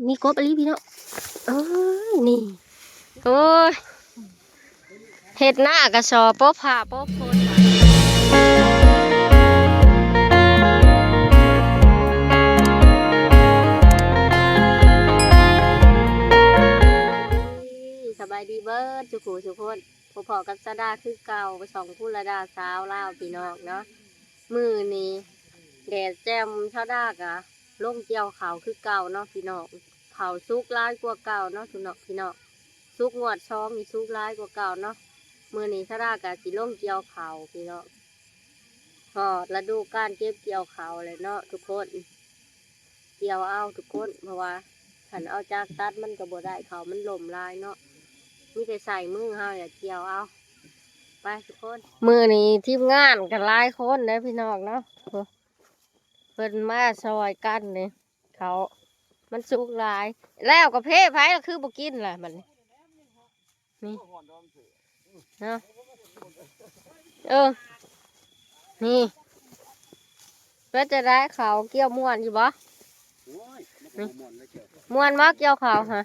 มีกบอะไรพี่น้องนี่โอ้ยเห็ดหน้ากระสอบโป๊ะผ่าโป๊ะโพนสบายดีเบิร์ดจุกูจุกคนพอกับซาดาคือเก่าไปส่องผู้ระดาสาวเล่าพี่น้องเนาะมือนี้แดดแจ่มซาดากะลงเกี่ยวเขาคือเก่าเนาะพี่น้องเขาซุกร้ายกว่าเก่าเนาะพี่น้องซุกงวดช้องมีซุกร้ายกว่าเก่าเนาะมือนี้ซาดากะสิลงเกี่ยวเขาพี่น้องพอฤดูการเก็บเกี่ยวเขาเลยเนาะทุกคนเกี่ยวเอาทุกคนเพราะว่าฉันเอาจากตัดมันก็บ่ได้เขามันหล่มลายเนาะมีแต่ใส่มือเฮาอย่าเกี่ยวเอาไปทุกคนมือนี้ทีมงานกันหลายคนนะพี่น้องเนาะเพิ่นมาซอยกันนี่เขามันสุกหลายแล้วก็เพไผก็คือบ่กินแหละมันนี่เนาะนี่เพื่อจะได้เขาเกี่ยวม่วนอยู่บ่ม่วนบ่เกี่ยวเขาฮะ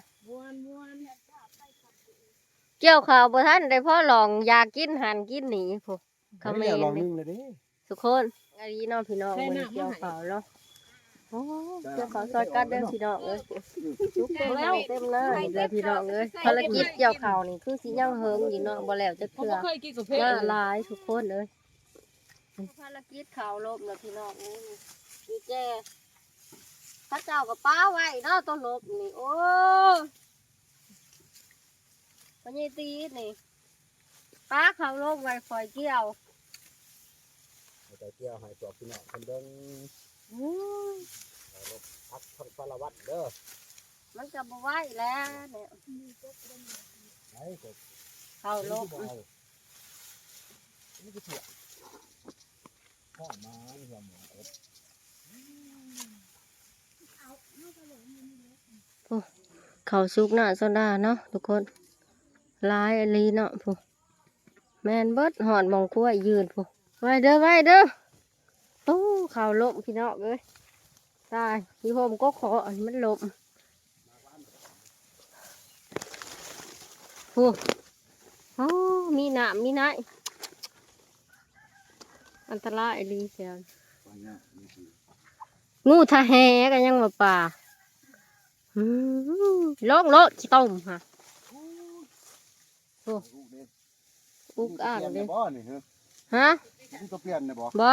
เกี่ยวเขาบ่ทันได้พ่อลองอยากกินหันกินหนีพวกเขาไม่ลองนึงเลยดิทุกคนอันนี้น้องพี่น้องมันเกี่ยวเขาเนาะโอ้เกี่ยวเขาซอยกัดเด้อพี่น้องเอ้ยจุกเต็มแล้วเต็มเลยเลยพี่น้องเอ้ยภารกิจเกี่ยวเขานี่คือสิยังเฮิงอยู่เนาะบ่แล้วจะเถื่อหน้าลายทุกคนเลยภารกิจเขาลบแล้วพี่น้องนี่ดีเจพระเจ้ากับป้าไว้เนาะต้นลบนี่โอ้ปัญญาตีนี่ป้าเขาลบไว้คอยเกี่ยวเกี่ยวให้ตัวพี่น้องคนเดินพักพันปลาวัดเด้อมันจะบ่ไหวแล้วเนี่ยเขาลบนี่คือเถื่อนข้อมาหัวหมูเขาซุกหน้าโซดาเนาะทุกคนลายอลีเนาะผู้แมนเบิดหอดมองกล้วยยืนผู้ไว้เด้อโอ้เขาลบพี่น้องเลยตายพี่โฮมก็ขอมันลบผู้โอ้มีหนามมีไหนอันตรายอลีเสียงูทะแหกันยังมาป่าโลกต้มฮะโอ้อุกอ่านเลยฮะบ่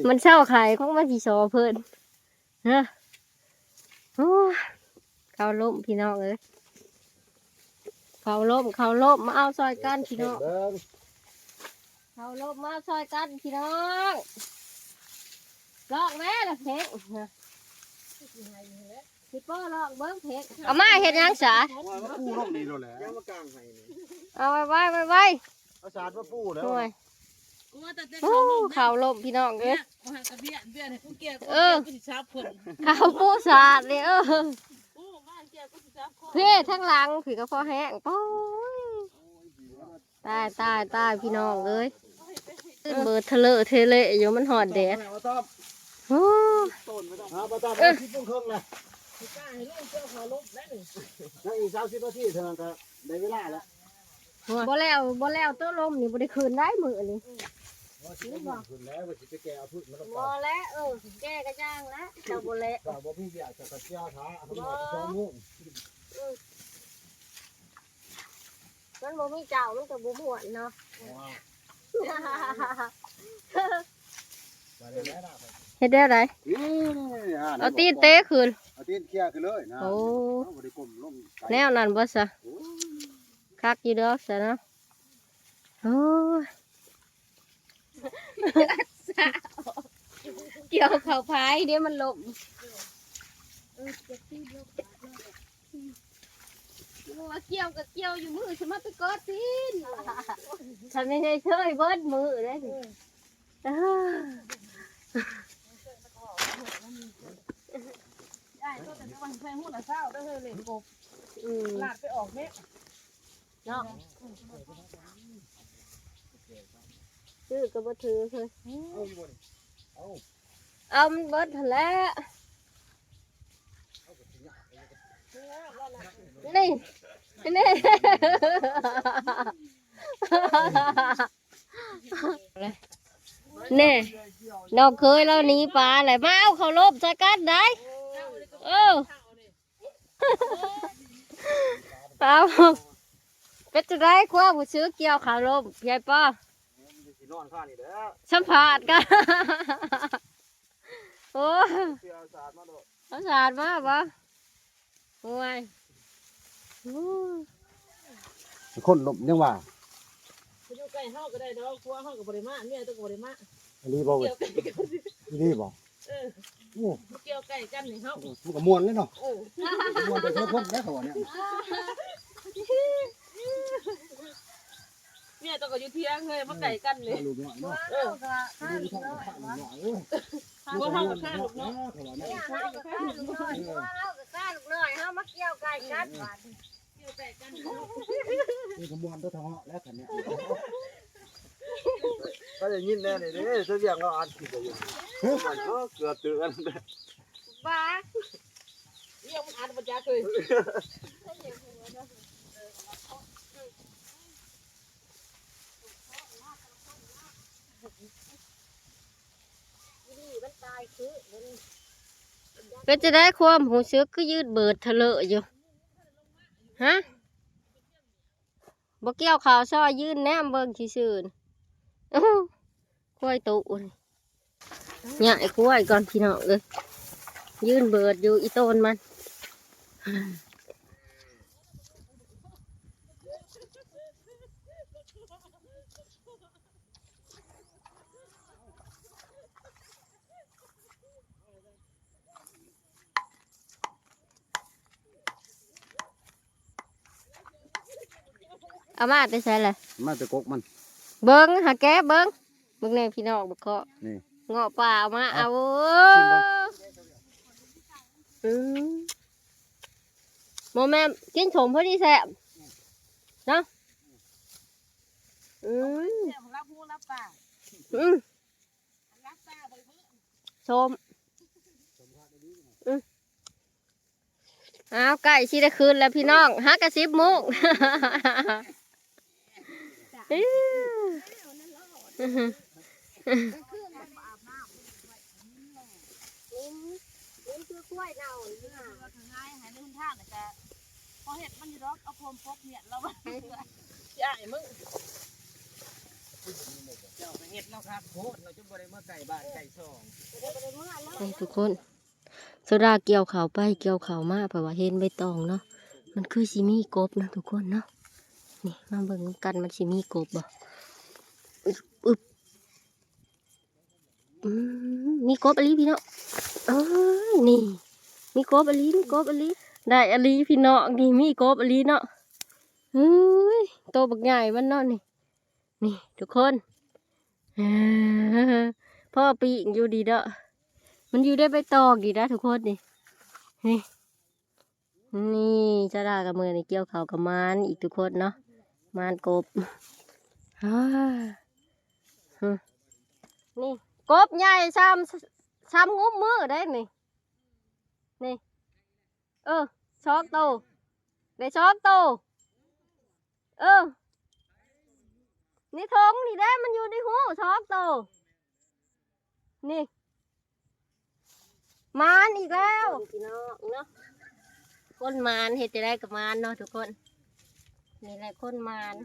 มันเช่าไข่ของมันสีโซเพิ่นฮะโอ้เขาล้มพี่น้องเลยเขาล้มมาเอาซอยกันพี่น้องเขาล้มมาซอยกันพี่น้องลอกแม่ละเพกพี่ป้อลอกเบิ้งเพกเอามาเห็ดยังสาปูลงนี่แล้วแหละยังมากลางให้นี่เอาไว้เอาสาดมาปูแล้วโอ้ข่าวลมพี่น้องเลยข่าวปูสาดเลยเพ่ทั้งหลังผีกระเพาะแห้งป้ตายพี่น้องเลยเบิดทะเลอยู่มันหอดแดดโอ้ปตามที่ปุ้งเครื่องเลยนั่งอีก30 นาทีเท่านั้นก็ได้เวลาแล้วบ่แล้วตัวลมนี่บ่ได้คืนได้มือนี่คืนแล้วว่าสิไปแก้เอาพืชมันต้องบ่แล้วแก้กระจ่างแล้วเจ้าบ่แล้วบ่พี่เบียร์จะกระเจียวท้าเอามา2 มื้อมันบ่มีเจ้ามันก็บ่ม่วนเนาะเฮ็ดได้ไรเอาตีนเตะคืนเอาตีนเคลียร์ขึ้นเลยนะโอ้แนวนั้นบ่ซะคักอยู่ดอกซะเนาะโอ้เกี่ยวเข่าพายเดี๋ยวมันหลบว่าเกี่ยวกับเกี่ยวอยู่มือฉันมาไปกอดสินฉันไม่ใช่เชยเบิดมือเลยได้ก็แต่วันใช้หุ่นเศร้าได้เลยเลยกบลาดไปออกเม็ดเนาะซื้อกับบัตรถือเลยเอามันเบิดแล้ว นี่นี่นี่น้องเคยแล้วหนีปลาอะไรมาเอาเขาลบสกัดได้เอาเป็นจะได้กว่าผู้ซื้อเกี่ยวขาลบยายป้าสัมผัสกันโอ้เอาสาดมาปะโอ้ย คนลมยังว่า อยู่ใกล้เฮาก็ได้ดอกกลัวเฮาก็บ่ได้มาเมียต้องก็บ่ได้มา อันนี้บ่เว้ยอันนี้บ่โอ้ เกี่ยวใกล้กันนี่เฮา มันก็ม่วนเลยเนาะ เออ ม่วนไปทุกคนแล้วเขาเนี่ย เมียต้องก็อยู่เที่ยงเฮ้ยมาใกล้กันนี่ ลูกน้อยเนาะ เออ ลูกน้อยโอ้ย บ่เฮาก็ฆ่าลูกเนาะ เขาว่า เนี่ยเฮากับข้าลูกน้อยเฮากับข้าลูกน้อยเฮามาเกี่ยวไก่กันบาด เกี่ยวใกล้กัน นี่ก็ม่วนตัวทองแล้วกันเนี่ย ก็จะยินแน่นี่เด้เสียงเราอ่านผิดอยู่มันก็เกือบเตือน บ้า เมียมันอ่านบ่จักเคย เป็นจะได้ความหูซึกก็ยืดเบิดทะเลาะอยู่ฮะบ่เกี่ยวข่าวซ้อยืนแนมเบิ่งซื่อๆอู้กล้วยตุนเนี่ยไอ้กล้วยก่อนพี่น้องเลยยืนเบิดอยู่อีต้นมันเอามาไปใส่เลย มาแต่กกมัน เบิ้งหาแก้เบิ้งเบิ้งแน่พี่น้องบักเกาะ นี่ เงาะป่าเอามาเอาโมแม่กินสมพอดีแซ่บเนาะรับหูรับตา รับตาบ่มื้อ ชมเอาไก่ชีได้คืนแล้วพี่น้องหากระซิบมุกคือกล้วยเน่าง่ายหายในหุ่นท่าน่ะจ้ะพอเฮ็ดมันอยู่ดอกเอาโคมปกเนี่ยเราว่าสิอ้ายมึง เจ้าไปเฮ็ดแล้วครับโคตรเราจะบ่ได้มาไก่บ้านไก่ช่อง นี่ทุกคนโซดาเกี่ยวเขาไปเกี่ยวเขามาเพราะว่าเห็นใบตองเนาะมันคือสิมีกบนะทุกคนเนาะนี่มาเบิ่งกันมันสิมีกบบ่อึบมีกบอะไรพี่น้องนี่มีกบอะไรมีกบอะไรได้อะไรพี่น้องนี่มีกบอะไรเนาะโตบักใหญ่มันเนาะนี่ทุกคนพ่อปีกอยู่ดีเด้อมันอยู่ได้ใบตองดีนะทุกคนนี่จะได้กับมือในเกี่ยวเขากับมานอีกทุกคนเนาะมานกบนี่กบใหญ่ซ้ำงุ้มมือได้นี่ช้อนโตได้ช้อนโตนี่ทงนี่ได้มันอยู่ในหูช้อนโตนี่มานอีกแล้วพี่น้องเนาะคนมานเห็ดจะได้กับมานเนาะทุกคนนี่แหละคนมาน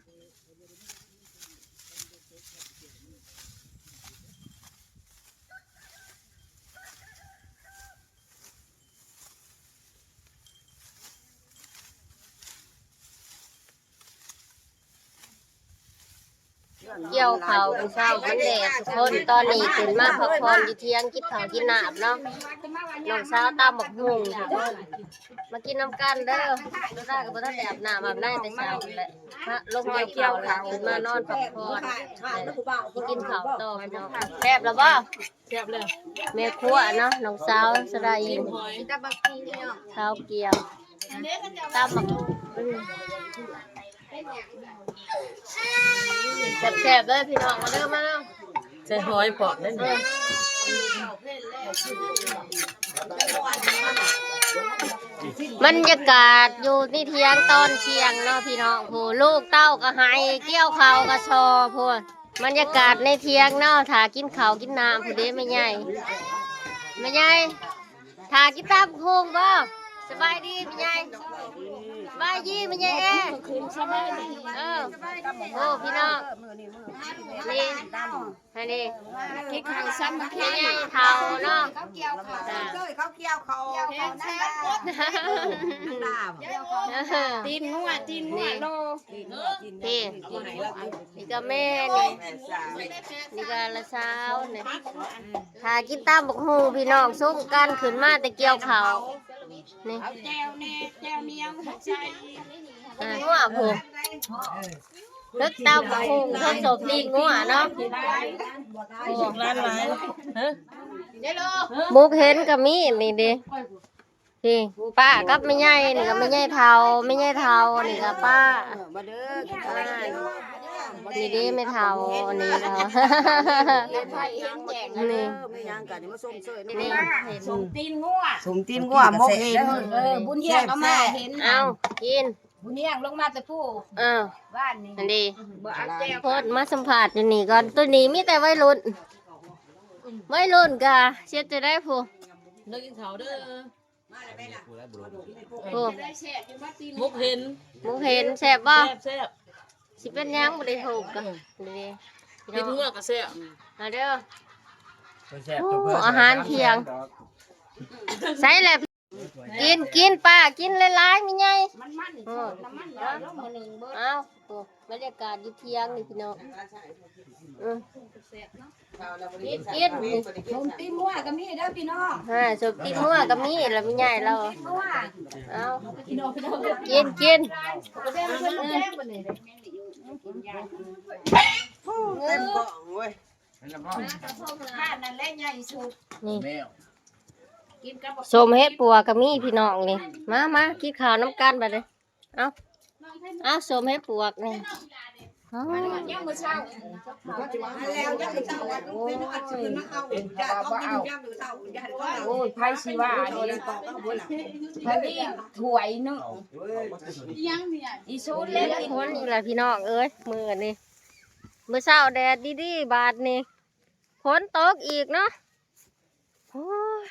เกี่ยวเขาเป็นเช้าเป็นแดดทุกคนตอนนี้ตื่นมาพักผ่อนอยู่เที่ยงกินข้าวกินน้ำเนาะน้องสาวตามหมกหุงทุกคนมากินน้ำกันเด้อเราได้กับพ่อท่านอาบน้ำอาบได้แต่เช้าเลยลงเกี่ยวแล้วตื่นมานอนพักผ่อนกินข้าวต่อพี่น้องแซ่บแล้วบ่ แซ่บเลย แม่ครัวเนาะน้องสาวสดาอินสาวเกี่ยวตามหมกแซ่บๆเลยพี่น้องมาเด้อมาเด้อ ใส่หอยพอได้นี่ บรรยากาศอยู่ที่เที่ยงตอนเที่ยงเนาะพี่น้องโหลูกเต้าก็ให้เกี่ยวข้าวก็ชอพูดบรรยากาศในเที่ยงเนาะถ้ากินข้าวกินน้ำผู้เด้ไม่ใหญ่ถ้ากินตามโค้งบ่สบายดีไม่ใหญ่สบายดีไม่ใหญ่โอ้พี่น้องนี่ให้นี่กินข้าวซ้ำมาแค่ใหญ่เท่าเนาะเขาเกี่ยวเขาตีนงัวโลนี่นี่ก็แม่นี่ก็ละเช้าเนี่ยถ้ากินตามบกฮูพี่น้องส่งกันขึ้นมาแต่เกี่ยวเขานี่ แจวเนียวใจ งัวผูกนึกเต้าบกฮูทดสอบตีงัวเนาะมุกเห็นกับมีนี่ดิพี่ป้ากับไม่ใหญ่นี่ก็ไม่ใหญ่เท่านี่ก็ป้านี่ดิไม่เท่านี่เรานี่สมตีนงัวมกเอง บุญเฮียงเอามาเห็น เอากินบุญเฮียงลงมาแต่ผู้บ้านนี่ อันดี บ่เอาแจว โคตรมาสัมผัสอยู่นี่ก่อนตัวนี้มีแต่วัยรุ่นกะเช็ดจะได้ผู้ เลิกกินข้าวเด้อ ผู้ มุกเห็น มุกเห็นแซ่บบ่ แซ่บ สิเป็นยังบ่ได้ถูกกันดี เห็นงัวก็แซ่บ มาเด้อโอ้อาหารเที่ยงใส่แหละกินป้ากินหลายๆมีไง มันน้ำมันเดี๋ยวลงมาหนึ่งเบิด เอาโอ้บรรยากาศอยู่เที่ยงนี่พี่น้องกิน สมตีนงัวก็มีเด้อพี่น้อง สมติมั่วก็มีแล้วมีใหญ่เรา งัว เอา พี่น้อง กิน แจ้งเพิ่นแจ้งบ่นี่ เต็มกล่องเว้ย บ้านนั่นแหละใหญ่สุด นี่ กินกับ สมเฮ็ดปัวก็มีพี่น้องนี่มากินข้าวน้ำกันไปเลยเอาสมเฮ็ดปวกนี่ ยังมื้อเช้า แล้วจะไปเจ้าวัดลูกเป็นอัดคืนมาเอาจะต้องกินย่ำหรือเท่าย่ำเขา โอ้ยไผสิว่า เอาเลยตอกเอาบนหลัง พอดีถ้วยนึงอีสูเล็ก คนนี่แหละพี่น้องเอ้ยมือนี่มื้อเช้าแดดดีๆบาดนี่ฝนตกอีกเนาะโอ้ย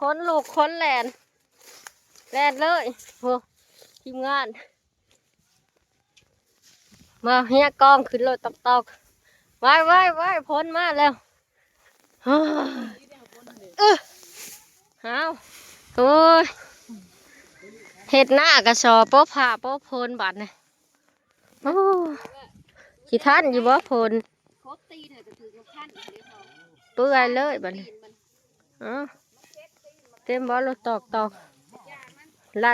คนลูกคนแหลนเลยโอ้ทีมงานมาเฮียกองขึ้นรถตอกไว้พ้นมาแล้วเอาโอ้ยเห็ดหน้ากระสอบโป๊ะผ่าโป๊ะพ้นบัดเนี่ยโอ้ขี้ท่านอยู่บ่พ้นเปื่อยเลยบัดนี้เต็มบ่รถตอกไ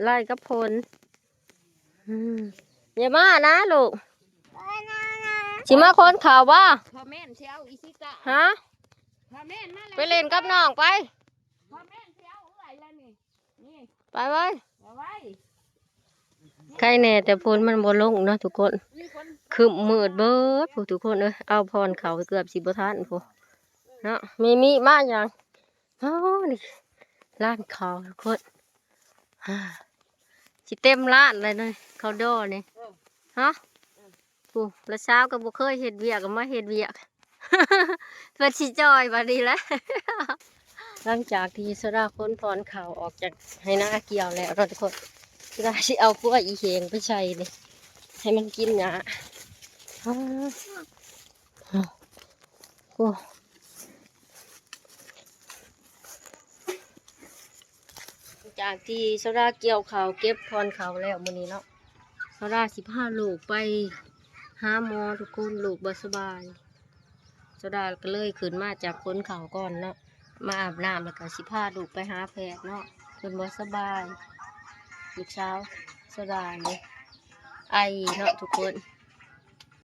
ล่กับพ้นอย่ามานะลูกสิมาคนข่าวว่า พ่อแม่นเชียวอีซิกะ ฮะ พ่อแม่นมาแล้ว ไปเล่นกับน้องไป พ่อแม่นเชียวเอ้ยแล้วนี่นี่ ไปไว้ เอาไว้ ใครแน่แต่พ้นมันบ่ลงเนาะทุกคน มีคน คือมืดเบิดผู้ทุกคนเอ้ยเอาพรเขาเกือบสิบ่ทันผู้เนาะมีมาอย่างอ๋อนี่ร้านเขาทุกคนสิเต็มร้านเลยเนาะเขาโดนี่ฮะผู้ละเช้าก็บ่เคยเฮ็ดเวียกก็มาเฮ็ดเวียก เพิ่นสิจอยบัดนี้แหละ หลังจากที่สดาคนพรเขาออกจากให้หน้าเกี่ยวแล้วเราทุกคนสดาสิเอาพวกอีเขงไปใส่นี่ให้มันกินหญ้าโอ้จากที่โซดาเกี่ยวเขาเก็บพรเขาแล้วมื้อนี้เนาะโซดา15ลูกไปหาหมอทุกคนลูกบ่สบายโซดาก็เลยขึ้นมาจากคนเขาก่อนเนาะมาอาบน้ำแล้วก็15ลูกไปหาแพทย์เนาะเพิ่นบ่สบายลูกสาวโซดานี่ไอเนาะทุกคน